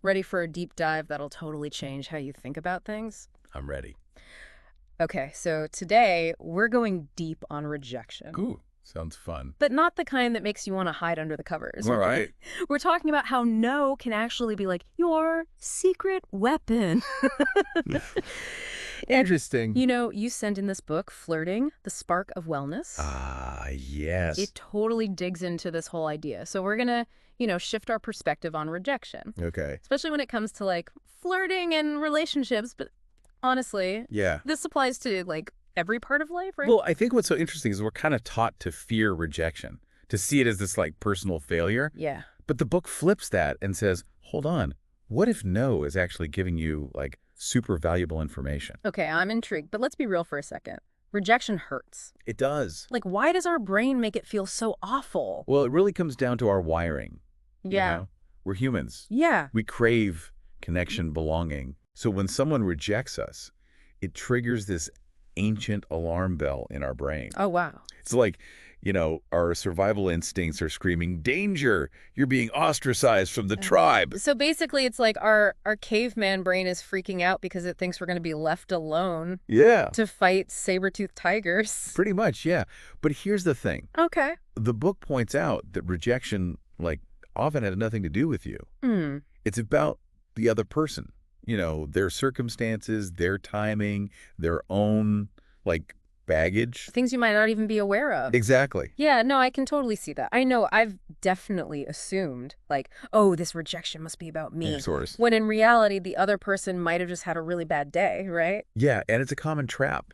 Ready for a deep dive that'll totally change how you think about things? I'm ready. Okay, so today we're going deep on rejection. Ooh, sounds fun. But not the kind that makes you want to hide under the covers. All right. We're talking about how no can actually be like your secret weapon. And, Interesting. you sent in this book, Flirting, The Spark of Wellness. Ah, yes. It totally digs into this whole idea. So we're going to, shift our perspective on rejection, Okay. especially when it comes to like flirting and relationships. But honestly, Yeah. this applies to like every part of life, right? Well, I think what's so interesting is we're kind of taught to fear rejection, to see it as this like personal failure. Yeah. But the book flips that and says, hold on, what if no is actually giving you like super valuable information? Okay, I'm intrigued, but let's be real for a second. Rejection hurts. It does. Like, why does our brain make it feel so awful? Well, it really comes down to our wiring. Yeah. You know? We're humans. Yeah. We crave connection, belonging. So when someone rejects us, it triggers this ancient alarm bell in our brain. Oh, wow. It's like, our survival instincts are screaming, danger, you're being ostracized from the tribe. So basically, it's like our caveman brain is freaking out because it thinks we're going to be left alone Yeah, to fight saber-toothed tigers. pretty much, yeah. But here's the thing. Okay. The book points out that rejection, often had nothing to do with you. Hmm. It's about the other person, their circumstances, their timing, their own, baggage. Things you might not even be aware of. Exactly. Yeah, no, I can totally see that. I know I've definitely assumed, oh, this rejection must be about me. Of course. When in reality, the other person might have just had a really bad day, right? Yeah, and it's a common trap.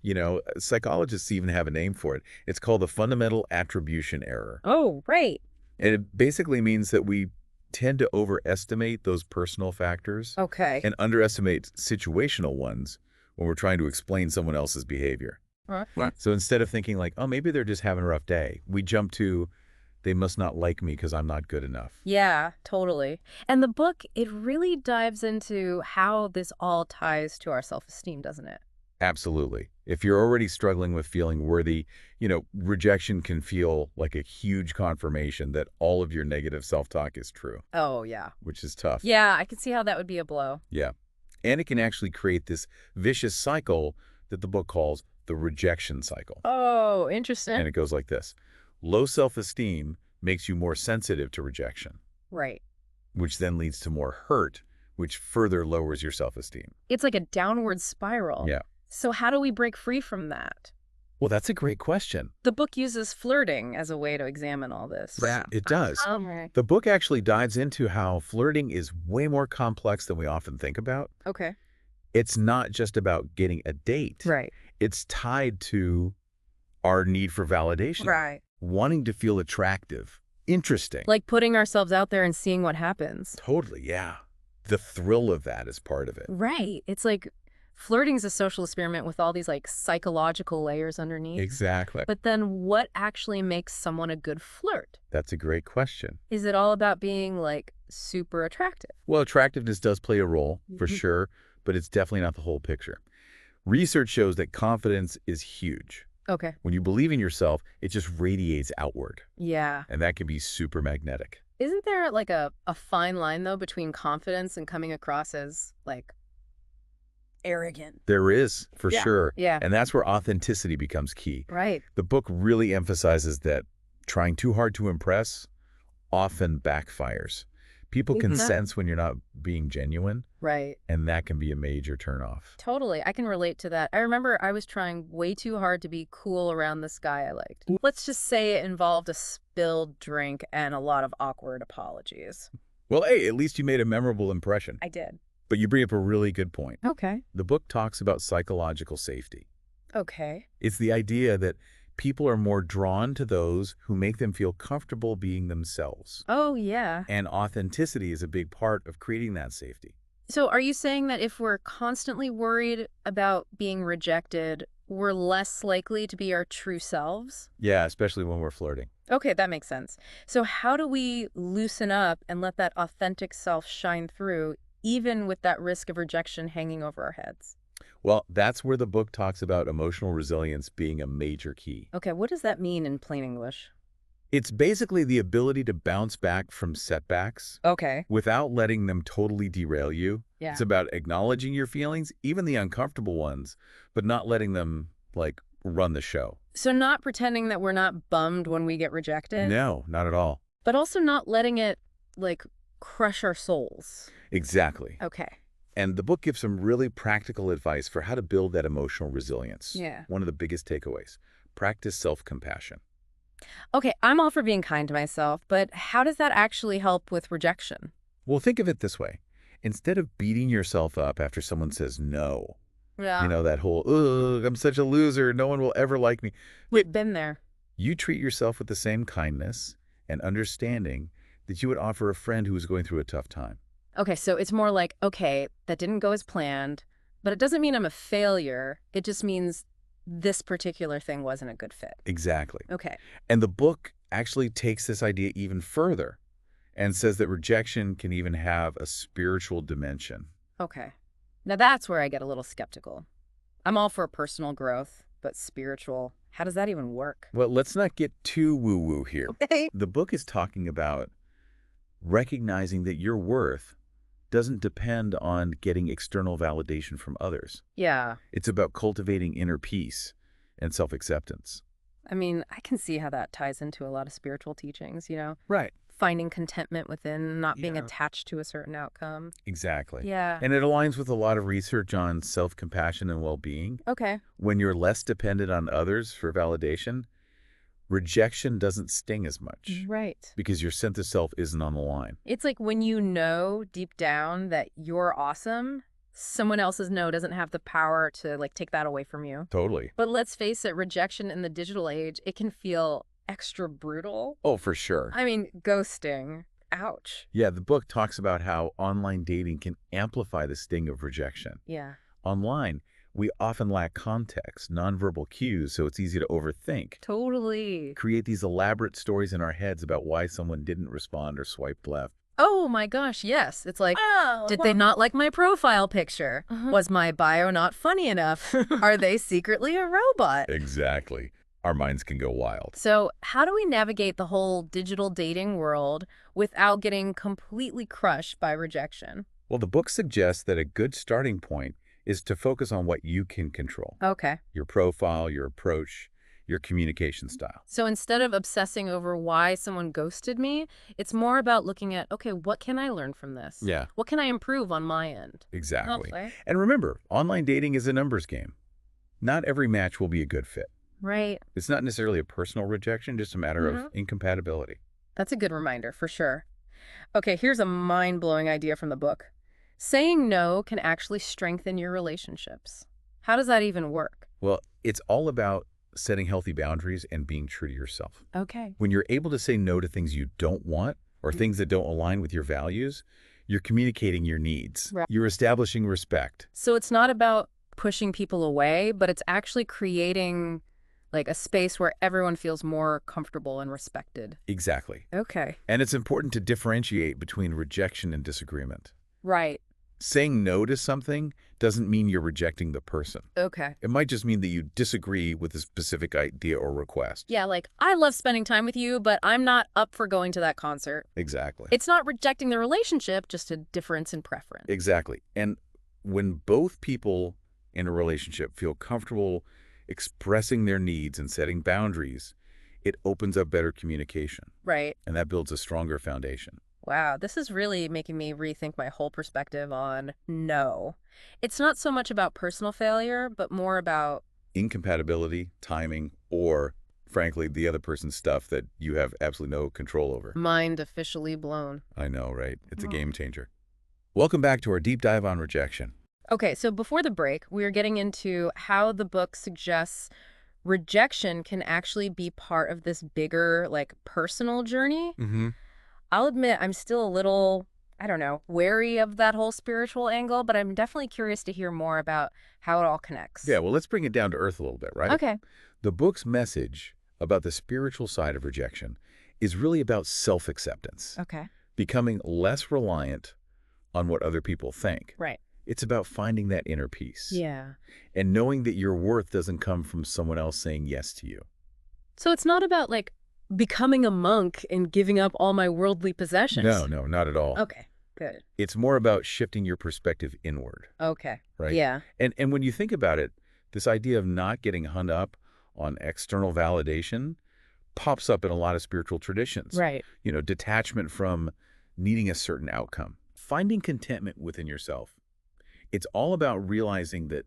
Psychologists even have a name for it. It's called the fundamental attribution error. Oh, right. And it basically means that we tend to overestimate those personal factors Okay. and underestimate situational ones when we're trying to explain someone else's behavior. Right. So instead of thinking oh, maybe they're just having a rough day, we jump to, they must not like me because I'm not good enough. Yeah, totally. And the book, it really dives into how this all ties to our self-esteem, doesn't it? Absolutely. If you're already struggling with feeling worthy, rejection can feel like a huge confirmation that all of your negative self-talk is true, Oh, yeah. which is tough. Yeah, I can see how that would be a blow. Yeah. And it can actually create this vicious cycle that the book calls the rejection cycle. Oh, interesting. And it goes like this. Low self-esteem makes you more sensitive to rejection, Right. which then leads to more hurt, which further lowers your self-esteem. It's like a downward spiral. Yeah. So how do we break free from that? Well, that's a great question. The book uses flirting as a way to examine all this. It does. Okay. The book actually dives into how flirting is way more complex than we often think about. Okay. It's not just about getting a date. Right. It's tied to our need for validation. Right. Wanting to feel attractive, interesting. Like putting ourselves out there and seeing what happens. Totally, yeah. The thrill of that is part of it. Right. It's like flirting is a social experiment with all these psychological layers underneath. Exactly. But then what actually makes someone a good flirt? That's a great question. Is it all about being super attractive? Well, attractiveness does play a role, for sure, but it's definitely not the whole picture. Research shows that confidence is huge. Okay. When you believe in yourself, it just radiates outward, Yeah. and that can be super magnetic. Isn't there a fine line though between confidence and coming across as arrogant? There is, for sure. Yeah. And that's where authenticity becomes key. Right. The book really emphasizes that trying too hard to impress often backfires. People can sense when you're not being genuine, Right. and that can be a major turnoff. Totally. I can relate to that. I remember I was trying way too hard to be cool around this guy I liked. Let's just say it involved a spilled drink and a lot of awkward apologies. Well, hey, at least you made a memorable impression. I did. But you bring up a really good point. Okay. The book talks about psychological safety. Okay. It's the idea that people are more drawn to those who make them feel comfortable being themselves. Oh, yeah. And authenticity is a big part of creating that safety. So are you saying that if we're constantly worried about being rejected, we're less likely to be our true selves? Yeah, especially when we're flirting. Okay, that makes sense. So how do we loosen up and let that authentic self shine through, even with that risk of rejection hanging over our heads? Well, that's where the book talks about emotional resilience being a major key. Okay, what does that mean in plain English? It's basically the ability to bounce back from setbacks Okay. without letting them totally derail you. Yeah. It's about acknowledging your feelings, even the uncomfortable ones, but not letting them, like, run the show. So not pretending that we're not bummed when we get rejected, No, not at all. but also not letting it, like, crush our souls. Exactly. Okay. And the book gives some really practical advice for how to build that emotional resilience. Yeah. One of the biggest takeaways. Practice self-compassion. Okay, I'm all for being kind to myself, but how does that actually help with rejection? Well, think of it this way. Instead of beating yourself up after someone says no, Yeah. that whole, ugh, I'm such a loser, no one will ever like me. We've been there. You treat yourself with the same kindness and understanding that you would offer a friend who is going through a tough time. Okay, so it's more like, okay, that didn't go as planned, but it doesn't mean I'm a failure. It just means this particular thing wasn't a good fit. Exactly. Okay. And the book actually takes this idea even further and says that rejection can even have a spiritual dimension. Okay. Now that's where I get a little skeptical. I'm all for personal growth, but spiritual, how does that even work? Well, let's not get too woo-woo here. Okay. The book is talking about recognizing that your worth doesn't depend on getting external validation from others. Yeah. It's about cultivating inner peace and self-acceptance. I mean, I can see how that ties into a lot of spiritual teachings, Right. finding contentment within, not being Yeah. attached to a certain outcome. Exactly. Yeah. And it aligns with a lot of research on self-compassion and well-being. Okay. When you're less dependent on others for validation, rejection doesn't sting as much Right. because your sense of self isn't on the line. It's like when you know deep down that you're awesome, someone else's no doesn't have the power to take that away from you. Totally. But let's face it, rejection in the digital age, it can feel extra brutal. Oh, for sure. I mean, ghosting. Ouch. Yeah, the book talks about how online dating can amplify the sting of rejection. Yeah. Online, we often lack context, nonverbal cues, so it's easy to overthink. Totally. Create these elaborate stories in our heads about why someone didn't respond or swiped left. Oh my gosh, yes. It's like, did they not like my profile picture? Was my bio not funny enough? Are they secretly a robot? Exactly. Our minds can go wild. So how do we navigate the whole digital dating world without getting completely crushed by rejection? Well, the book suggests that a good starting point is to focus on what you can control. Okay. Your profile, your approach, your communication style. So instead of obsessing over why someone ghosted me, it's more about looking at, okay, what can I learn from this? Yeah. What can I improve on my end? Exactly. Okay. And remember, online dating is a numbers game. Not every match will be a good fit. Right. It's not necessarily a personal rejection, just a matter of incompatibility. That's a good reminder, for sure. Okay, here's a mind-blowing idea from the book. Saying no can actually strengthen your relationships. How does that even work? Well, it's all about setting healthy boundaries and being true to yourself. Okay. When you're able to say no to things you don't want or things that don't align with your values, you're communicating your needs. Right. You're establishing respect. So it's not about pushing people away, but it's actually creating a space where everyone feels more comfortable and respected. Exactly. Okay. And it's important to differentiate between rejection and disagreement. Right. Saying no to something doesn't mean you're rejecting the person. Okay. It might just mean that you disagree with a specific idea or request. Yeah, I love spending time with you, but I'm not up for going to that concert. Exactly. It's not rejecting the relationship, just a difference in preference. Exactly. And when both people in a relationship feel comfortable expressing their needs and setting boundaries, it opens up better communication. Right. And that builds a stronger foundation. Wow, this is really making me rethink my whole perspective on no. It's not so much about personal failure, but more about Incompatibility, timing, or, frankly, the other person's stuff that you have absolutely no control over. mind officially blown. I know, right? It's a game changer. Welcome back to our deep dive on rejection. Okay, so before the break, we were getting into how the book suggests rejection can actually be part of this bigger, personal journey. Mm-hmm. I'll admit I'm still a little, I don't know, wary of that whole spiritual angle, but I'm definitely curious to hear more about how it all connects. Yeah, well, let's bring it down to earth a little bit, right? Okay. The book's message about the spiritual side of rejection is really about self-acceptance, Okay. becoming less reliant on what other people think. Right. It's about finding that inner peace. Yeah. And knowing that your worth doesn't come from someone else saying yes to you. So it's not about, becoming a monk and giving up all my worldly No, possessions. no, not at all. Okay, good. It's more about shifting your perspective inward, Okay. right? Yeah. And when you think about it, this idea of not getting hung up on external validation pops up in a lot of spiritual traditions. Right. Detachment from needing a certain outcome. Finding contentment within yourself. It's all about realizing that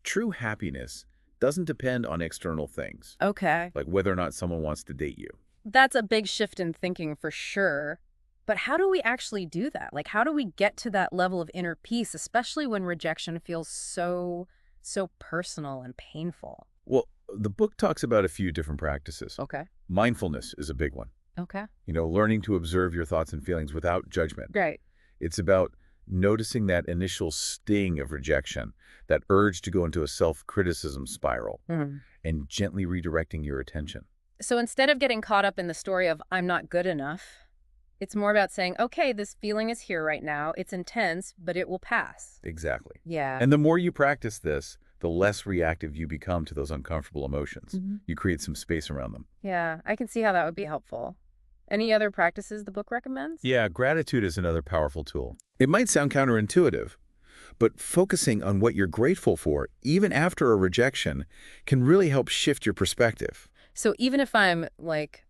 true happiness doesn't depend on external things, Okay. like whether or not someone wants to date you. That's a big shift in thinking for sure. But how do we actually do that? Like, how do we get to that level of inner peace, especially when rejection feels so personal and painful? Well, the book talks about a few different practices. Okay. Mindfulness is a big one. Okay. Learning to observe your thoughts and feelings without judgment. Right. It's about noticing that initial sting of rejection, that urge to go into a self-criticism spiral, Mhm. and gently redirecting your attention. So instead of getting caught up in the story of I'm not good enough, it's more about saying, okay, this feeling is here right now. It's intense, but it will pass. Exactly. Yeah. And the more you practice this, the less reactive you become to those uncomfortable emotions. Mhm. You create some space around them. Yeah, I can see how that would be helpful. Any other practices the book recommends? Yeah, gratitude is another powerful tool. It might sound counterintuitive, but focusing on what you're grateful for, even after a rejection, can really help shift your perspective. So even if I'm like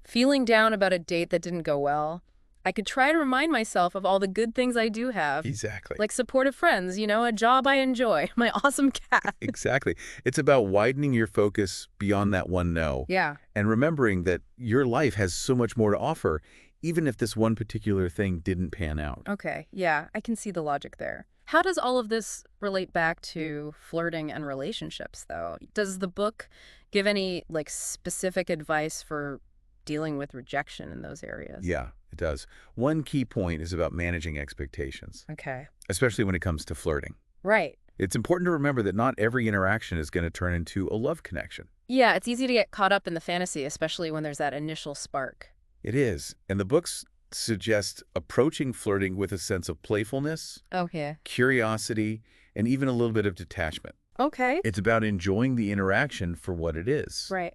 feeling down about a date that didn't go well, I could try to remind myself of all the good things I do have, Exactly. like supportive friends, a job I enjoy, my awesome cat. Exactly. It's about widening your focus beyond that one no Yeah. and remembering that your life has so much more to offer, even if this one particular thing didn't pan out. Okay. Yeah, I can see the logic there. How does all of this relate back to flirting and relationships, though? Does the book give any specific advice for dealing with rejection in those areas? Yeah, it does. One key point is about managing expectations, Okay. especially when it comes to flirting. Right. It's important to remember that not every interaction is going to turn into a love connection. Yeah, it's easy to get caught up in the fantasy, especially when there's that initial spark. It is. And the books suggest approaching flirting with a sense of playfulness, Okay. curiosity, and even a little bit of detachment. Okay. It's about enjoying the interaction for what it is, Right.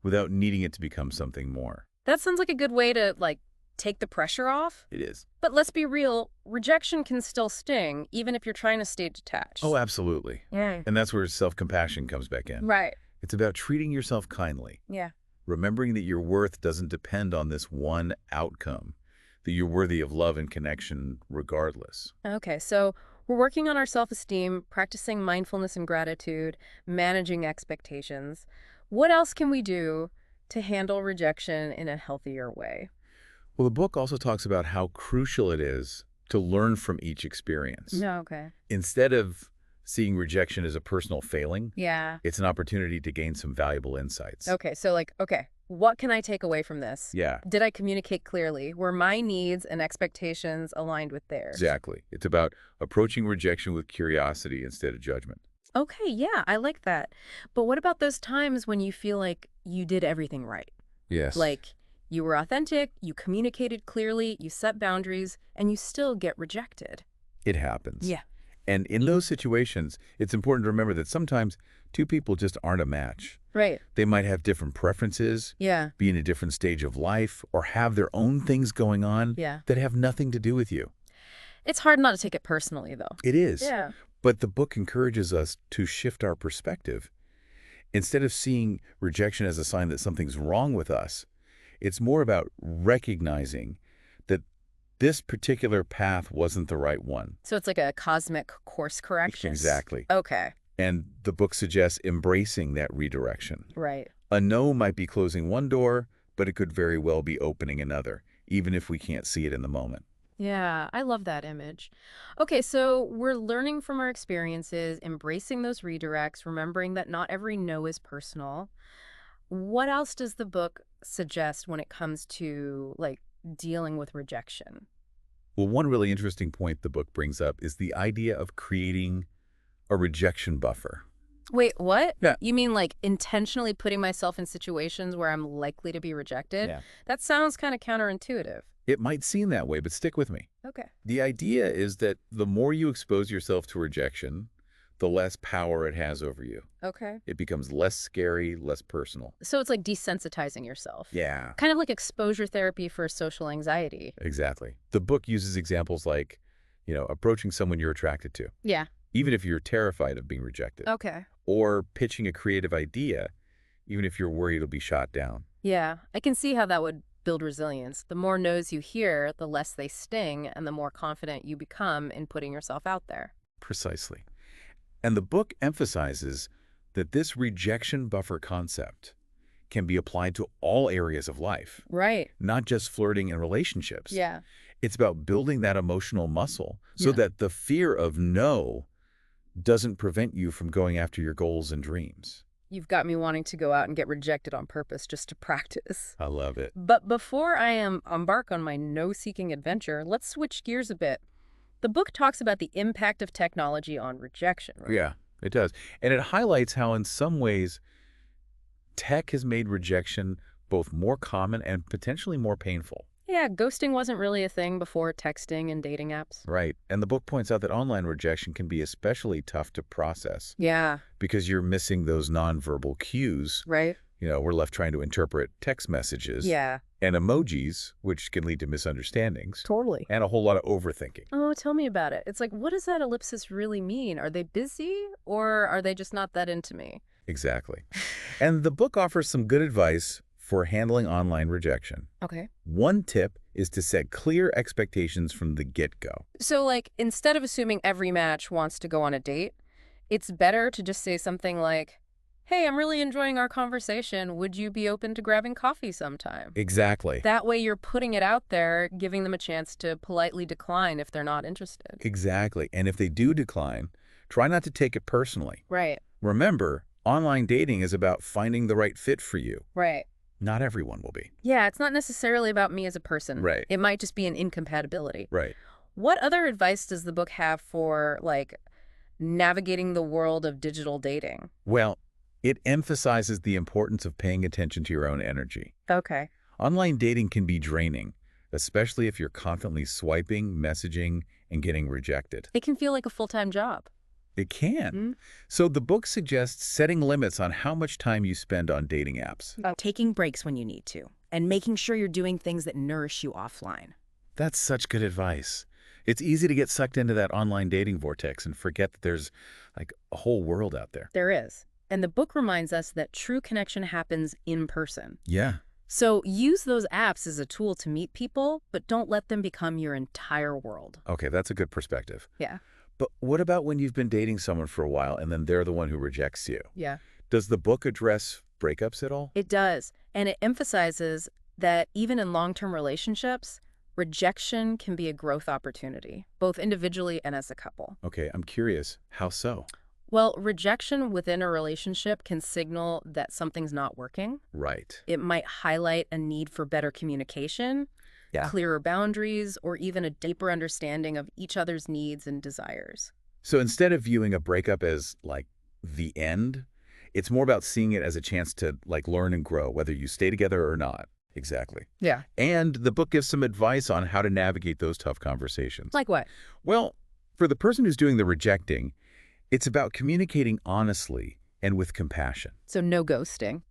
without needing it to become something more. That sounds like a good way to, take the pressure off. It is. But let's be real, rejection can still sting, even if you're trying to stay detached. Oh, absolutely. Yeah. And that's where self-compassion comes back in. Right. It's about treating yourself kindly, Yeah. remembering that your worth doesn't depend on this one outcome, that you're worthy of love and connection regardless. Okay, so we're working on our self-esteem, practicing mindfulness and gratitude, managing expectations. What else can we do to handle rejection in a healthier way? Well, the book also talks about how crucial it is to learn from each experience. No, okay. Instead of seeing rejection as a personal failing, Yeah. it's an opportunity to gain some valuable insights. Okay, so what can I take away from this? Yeah, Did I communicate clearly? Were my needs and expectations aligned with theirs? exactly. It's about approaching rejection with curiosity instead of judgment. Okay, yeah, I like that. But what about those times when you feel like you did everything right? Yes. Like you were authentic, you communicated clearly, you set boundaries, and you still get rejected. It happens. Yeah. And in those situations, it's important to remember that sometimes two people just aren't a match. Right. They might have different preferences, Yeah. be in a different stage of life, or have their own things going on Yeah. that have nothing to do with you. It's hard not to take it personally, though. It is. Yeah. But the book encourages us to shift our perspective. Instead of seeing rejection as a sign that something's wrong with us, it's more about recognizing that this particular path wasn't the right one. So it's like a cosmic course correction. Exactly. Okay. And the book suggests embracing that redirection. Right. A no might be closing one door, but it could very well be opening another, even if we can't see it in the moment. Yeah, I love that image. Okay, so we're learning from our experiences, embracing those redirects, remembering that not every no is personal. What else does the book suggest when it comes to, dealing with rejection? Well, one really interesting point the book brings up is the idea of creating a rejection buffer. Wait, what? Yeah. You mean intentionally putting myself in situations where I'm likely to be rejected? Yeah. That sounds kind of counterintuitive. It might seem that way, but stick with me. Okay. The idea is that the more you expose yourself to rejection, the less power it has over you. Okay. It becomes less scary, less personal. So it's like desensitizing yourself. Yeah, Kind of like exposure therapy for social anxiety. exactly. The book uses examples like, approaching someone you're attracted to, Yeah. even if you're terrified of being rejected, Okay. or pitching a creative idea, even if you're worried it'll be shot down. Yeah, I can see how that would build resilience. The more no's you hear, the less they sting, and the more confident you become in putting yourself out there. Precisely. And the book emphasizes that this rejection buffer concept can be applied to all areas of life, Right. not just flirting and relationships. Yeah. It's about building that emotional muscle so Yeah. that the fear of no doesn't prevent you from going after your goals and dreams. You've got me wanting to go out and get rejected on purpose just to practice. I love it. But before I embark on my no-seeking adventure, let's switch gears a bit. The book talks about the impact of technology on rejection, right? Yeah, it does. And it highlights how in some ways tech has made rejection both more common and potentially more painful. Yeah, ghosting wasn't really a thing before texting and dating apps. Right. And the book points out that online rejection can be especially tough to process Yeah, because you're missing those nonverbal cues. right? We're left trying to interpret text messages Yeah, and emojis, which can lead to misunderstandings totally. and a whole lot of overthinking. Oh, tell me about it. It's like, what does that ellipsis really mean? Are they busy or are they just not that into me? Exactly. And the book offers some good advice for handling online rejection. Okay. One tip is to set clear expectations from the get-go. So, like, instead of assuming every match wants to go on a date, it's better to just say something like, hey, I'm really enjoying our conversation. Would you be open to grabbing coffee sometime? Exactly. That way you're putting it out there, giving them a chance to politely decline if they're not interested. Exactly. And if they do decline, try not to take it personally. Right, Remember, online dating is about finding the right fit for you. right. Not everyone will be. Yeah, it's not necessarily about me as a person. Right. It might just be an incompatibility. Right. What other advice does the book have for, like, navigating the world of digital dating? Well, it emphasizes the importance of paying attention to your own energy. Okay. Online dating can be draining, especially if you're constantly swiping, messaging, and getting rejected. It can feel like a full-time job. It can. Mm. So the book suggests setting limits on how much time you spend on dating apps. Taking breaks when you need to, and making sure you're doing things that nourish you offline. That's such good advice. It's easy to get sucked into that online dating vortex and forget that there's like a whole world out there. There is. And the book reminds us that true connection happens in person. Yeah. So use those apps as a tool to meet people, but don't let them become your entire world. Okay, that's a good perspective. Yeah. But what about when you've been dating someone for a while and then they're the one who rejects you? Yeah. Does the book address breakups at all? It does. And it emphasizes that even in long-term relationships, rejection can be a growth opportunity, both individually and as a couple. Okay, I'm curious. How so? Well, rejection within a relationship can signal that something's not working. Right. It might highlight a need for better communication, clearer boundaries, or even a deeper understanding of each other's needs and desires. So instead of viewing a breakup as like the end, it's more about seeing it as a chance to like learn and grow, whether you stay together or not. Exactly. Yeah. And the book gives some advice on how to navigate those tough conversations. Like what? Well, for the person who's doing the rejecting, it's about communicating honestly and with compassion. So no ghosting.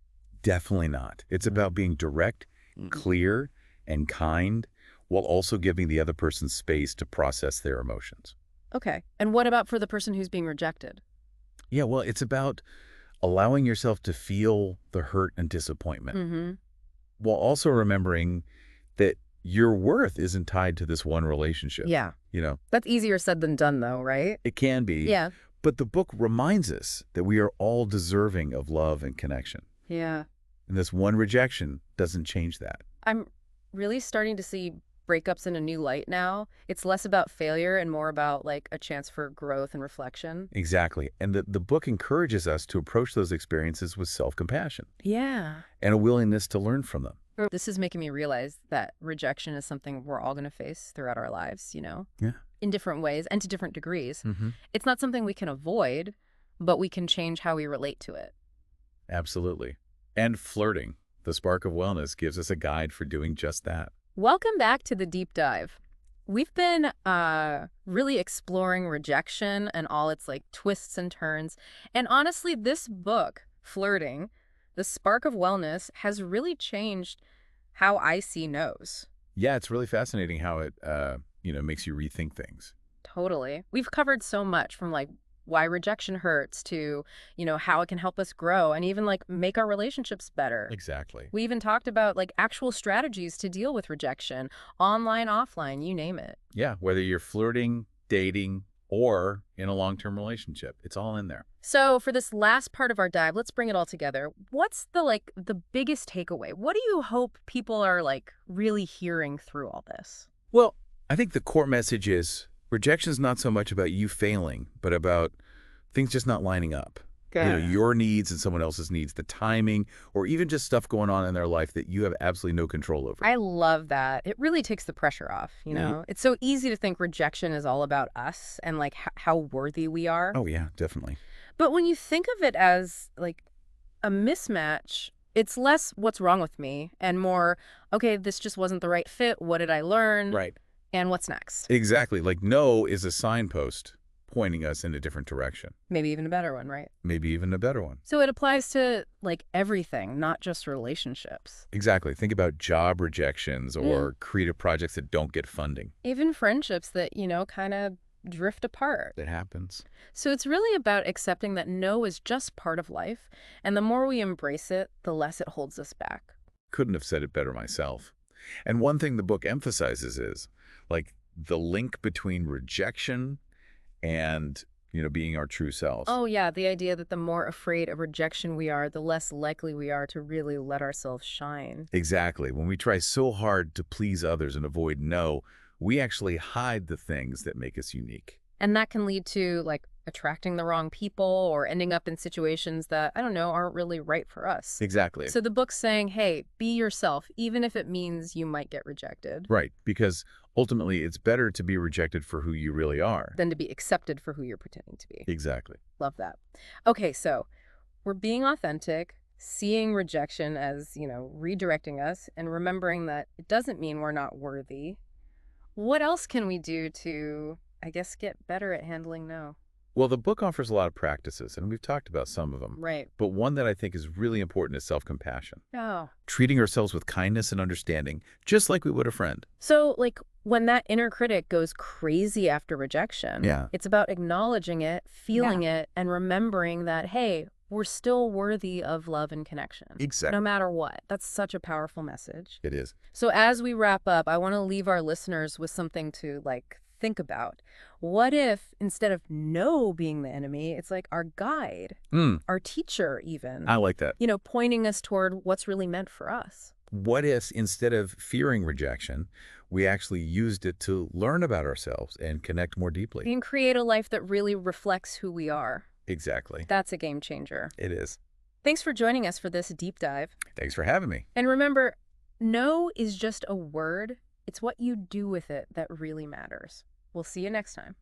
Definitely not. It's about being direct, clear, and kind, while also giving the other person space to process their emotions. Okay. And what about for the person who's being rejected? Yeah, well, it's about allowing yourself to feel the hurt and disappointment, Mm-hmm. while also remembering that your worth isn't tied to this one relationship. Yeah. That's easier said than done, though, right? It can be. Yeah. But the book reminds us that we are all deserving of love and connection. Yeah. And this one rejection doesn't change that. I'm really starting to see breakups in a new light now. It's less about failure and more about like a chance for growth and reflection. Exactly. And the book encourages us to approach those experiences with self-compassion Yeah. and a willingness to learn from them. This is making me realize that rejection is something we're all going to face throughout our lives, Yeah. in different ways and to different degrees. Mm-hmm. It's not something we can avoid, but we can change how we relate to it. Absolutely. And flirting, the spark of wellness, gives us a guide for doing just that. Welcome back to the deep dive. We've been really exploring rejection and all its like twists and turns. And honestly, this book, Flirting, The Spark of Wellness, has really changed how I see no's. Yeah, it's really fascinating how it, makes you rethink things. Totally. We've covered so much from like why rejection hurts to, how it can help us grow and even like make our relationships better. Exactly. We even talked about like actual strategies to deal with rejection, online, offline, you name it. Yeah, whether you're flirting, dating, or in a long-term relationship, it's all in there. So for this last part of our dive, let's bring it all together. What's the biggest takeaway? What do you hope people are like really hearing through all this? Well, I think the core message is rejection is not so much about you failing, but about things just not lining up. Good. Your needs and someone else's needs, the timing, or even just stuff going on in their life that you have absolutely no control over. I love that. It really takes the pressure off, you Mhm. know? It's so easy to think rejection is all about us and like how worthy we are. Oh, yeah, definitely. But when you think of it as like a mismatch, it's less what's wrong with me and more, okay, this just wasn't the right fit. What did I learn? Right. And what's next? Exactly. Like no is a signpost pointing us in a different direction, Maybe even a better one, right? maybe even a better one. So it applies to like everything, not just relationships. Exactly. Think about job rejections or creative projects that don't get funding. Even friendships that, kind of drift apart. That happens. So it's really about accepting that no is just part of life. And the more we embrace it, the less it holds us back. Couldn't have said it better myself. And one thing the book emphasizes is like the link between rejection and, being our true selves. Oh, yeah, the idea that the more afraid of rejection we are, the less likely we are to really let ourselves shine. Exactly. When we try so hard to please others and avoid no, we actually hide the things that make us unique. And that can lead to like attracting the wrong people or ending up in situations that, I don't know, aren't really right for us. Exactly. So the book's saying, hey, be yourself, even if it means you might get rejected, Right. Because ultimately, it's better to be rejected for who you really are. than to be accepted for who you're pretending to be. Exactly. Love that. Okay, so we're being authentic, seeing rejection as, redirecting us, and remembering that it doesn't mean we're not worthy. What else can we do to, I guess, get better at handling no? Well, the book offers a lot of practices, and we've talked about some of them. Right. But one that I think is really important is self-compassion. Oh. Treating ourselves with kindness and understanding, just like we would a friend. So, like, when that inner critic goes crazy after rejection, Yeah. it's about acknowledging it, feeling it, and remembering that, hey, we're still worthy of love and connection. Exactly. No matter what. That's such a powerful message. It is. So as we wrap up, I want to leave our listeners with something to like think about. What if instead of no being the enemy, it's like our guide, our teacher even, I like that. pointing us toward what's really meant for us? What if instead of fearing rejection, we actually used it to learn about ourselves and connect more deeply? And create a life that really reflects who we are. Exactly. That's a game changer. It is. Thanks for joining us for this deep dive. Thanks for having me. And remember, no is just a word. It's what you do with it that really matters. We'll see you next time.